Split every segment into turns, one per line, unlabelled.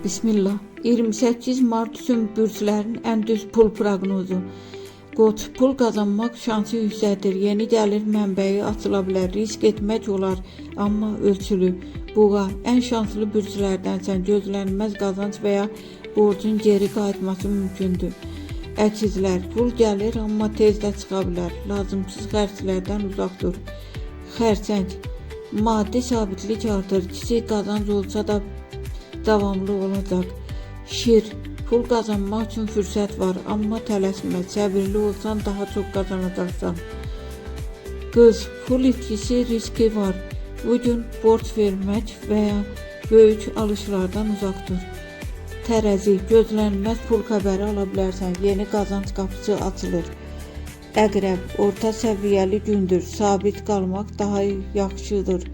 Bismillah. 28 Mart üçün bürclərin ən düz pul proqnozu. Qoç, pul qazanmaq şansı yüksəkdir. Yeni gəlir mənbəyi açıla bilər. Risk etmək olar, amma ölçülü. Boğa, ən şanslı bürclərdənsən. Gözlənilməz qazanc və ya borcun geri qayıtması mümkündür. Əkizlər, pul gəlir, amma tez də çıxa bilər. Lazımsız xərclərdən uzaq dur. Xərçəng, maddi sabitlik artır. Kiçik qazanc olsa da davamlı olacaq. Şir, pul qazanmaq üçün fürsət var, amma tələsmə. Səbirli olsan daha çox qazanacaqsan. Qız, pul itkisi riski var. Bugün borc vermək və ya böyük alışlardan uzaq dur. Tərəzi, gözlənilməz pul xəbəri ala bilərsən. Yeni qazanc qapısı açılır. Əqrəb, orta səviyyəli gündür. Sabit qalmaq daha yaxşıdır.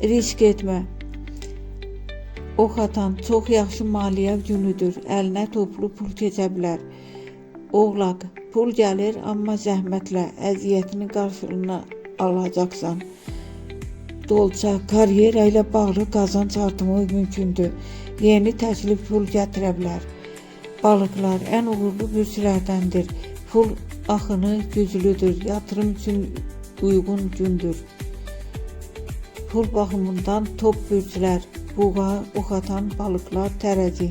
Risk etmə. Ox atan, çox yaxşı maliyyə günüdür. Əlinə toplu pul keçə bilər. Oğlaq, pul gəlir, amma zəhmətlə, əziyyətinin qarşılığını alacaqsan. Dolça, karyera ilə bağlı qazanc artımı mümkündür. Yeni təklif pul gətirə bilər. Balıqlar, ən uğurlu bürclərdəndir. Pul axını güclüdür. Yatırım üçün uyğun gündür. Pul baxımından top bürclər. Boğa, ox atan, balıqlar, tərəzi.